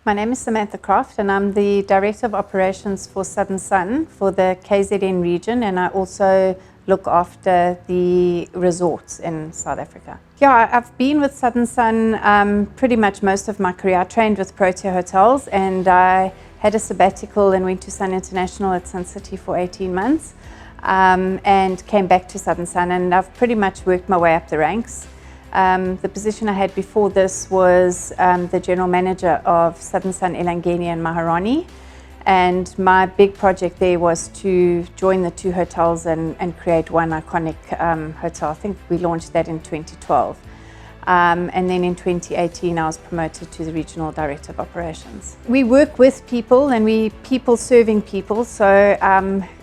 My name is Samantha Croft and I'm the Director of Operations for Southern Sun for the KZN region, and I also look after the resorts in South Africa. Yeah, I've been with Southern Sun pretty much most of my career. I trained with Protea Hotels and I had a sabbatical and went to Sun International at Sun City for 18 months and came back to Southern Sun, and I've pretty much worked my way up the ranks. The position I had before this was the General Manager of Southern Sun Elangeni and Maharani, and my big project there was to join the two hotels and create one iconic hotel. I think we launched that in 2012. And then in 2018 I was promoted to the Regional Director of Operations. We work with people and we people serving people, so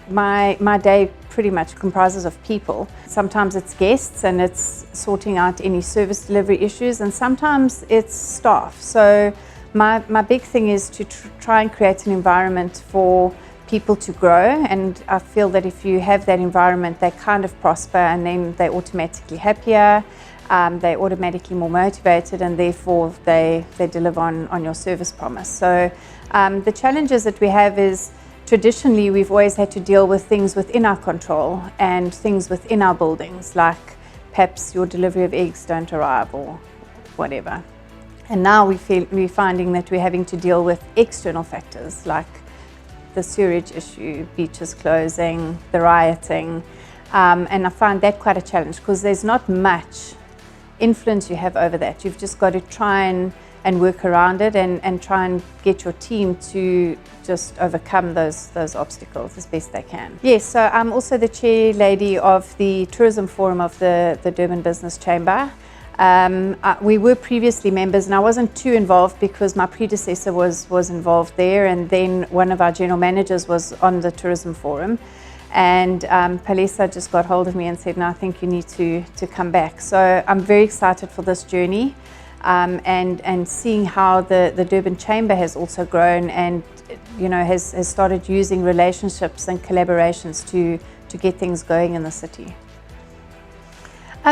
my day pretty much comprises of people. Sometimes it's guests and it's sorting out any service delivery issues, and sometimes it's staff. So my big thing is to try and create an environment for people to grow, and I feel that if you have that environment, they kind of prosper, and then they're automatically happier, they're automatically more motivated, and therefore they deliver on your service promise. So the challenges that we have is, traditionally we've always had to deal with things within our control and things within our buildings, like perhaps your delivery of eggs don't arrive or whatever. And now we're finding that we're having to deal with external factors like the sewerage issue, beaches closing, the rioting, and I find that quite a challenge because there's not much influence you have over that. You've just got to try and work around it and try and get your team to just overcome those obstacles as best they can. Yes, so I'm also the chair lady of the Tourism Forum of the Durban Business Chamber. We were previously members and I wasn't too involved because my predecessor was involved there, and then one of our general managers was on the Tourism Forum, and Palesa just got hold of me and said, no, I think you need to come back. So I'm very excited for this journey and seeing how the Durban Chamber has also grown and has started using relationships and collaborations to get things going in the city.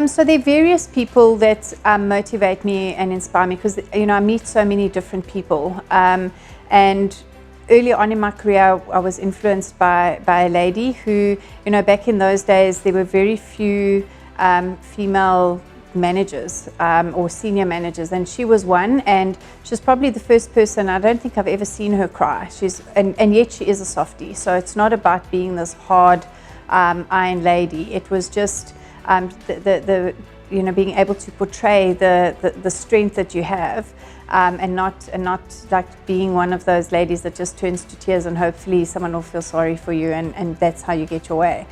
So there are various people that motivate me and inspire me because I meet so many different people, and early on in my career I was influenced by a lady who, back in those days there were very few female managers or senior managers, and she was one, and she's probably the first person, I don't think I've ever seen her cry. And yet she is a softie, so it's not about being this hard iron lady. It was just being able to portray the strength that you have, and not like being one of those ladies that just turns to tears and hopefully someone will feel sorry for you and that's how you get your way.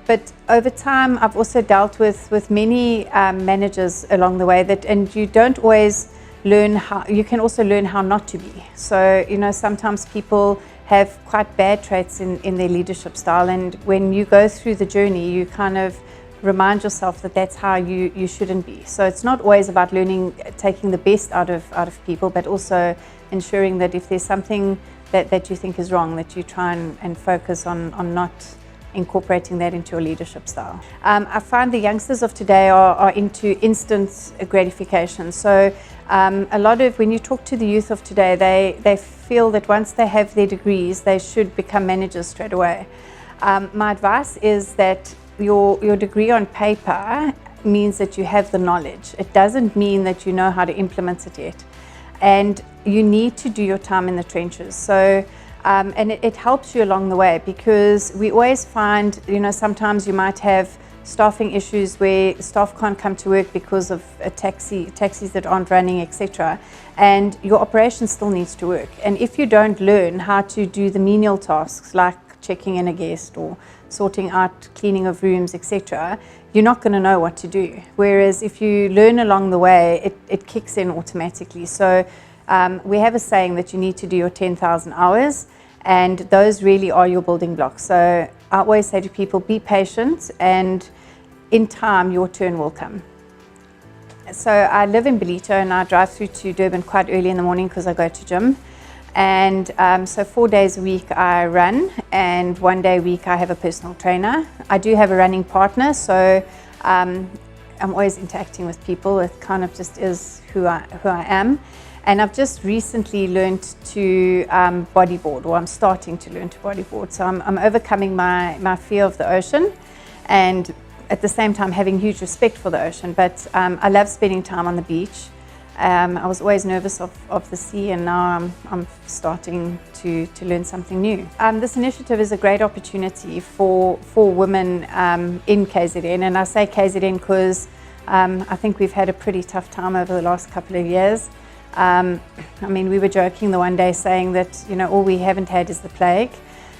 But over time I've also dealt with many managers along the way and you don't always learn you can also learn how not to be. So sometimes people have quite bad traits in their leadership style, and when you go through the journey you kind of remind yourself that that's how you shouldn't be. So it's not always about taking the best out of people, but also ensuring that if there's something that you think is wrong, that you try and focus on not incorporating that into your leadership style. I find the youngsters of today are into instant gratification. So a lot of, when you talk to the youth of today, they feel that once they have their degrees, they should become managers straight away. My advice is that your degree on paper means that you have the knowledge. It doesn't mean that you know how to implement it yet. And you need to do your time in the trenches. So and it helps you along the way, because we always find, sometimes you might have staffing issues where staff can't come to work because of taxis that aren't running, etc. And your operation still needs to work. And if you don't learn how to do the menial tasks like checking in a guest or sorting out cleaning of rooms, etc., you're not going to know what to do. Whereas if you learn along the way, it kicks in automatically. So we have a saying that you need to do your 10,000 hours, and those really are your building blocks. So I always say to people, be patient, and in time your turn will come. So I live in Belito and I drive through to Durban quite early in the morning because I go to gym. And so 4 days a week I run, and 1 day a week I have a personal trainer. I do have a running partner, so I'm always interacting with people. It kind of just is who I am. And I've just recently learned to bodyboard, or I'm starting to learn to bodyboard. So I'm overcoming my fear of the ocean, and at the same time having huge respect for the ocean. But I love spending time on the beach. I was always nervous of the sea, and now I'm starting to learn something new. This initiative is a great opportunity for women in KZN, and I say KZN because I think we've had a pretty tough time over the last couple of years. I mean, we were joking the one day saying that, you know, all we haven't had is the plague.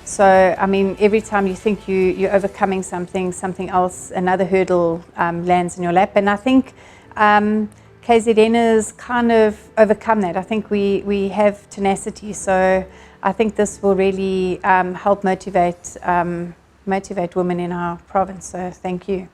So, I mean, every time you think you're overcoming something else, another hurdle lands in your lap. And I think KZN has kind of overcome that. I think we have tenacity. So I think this will really help motivate women in our province. So thank you.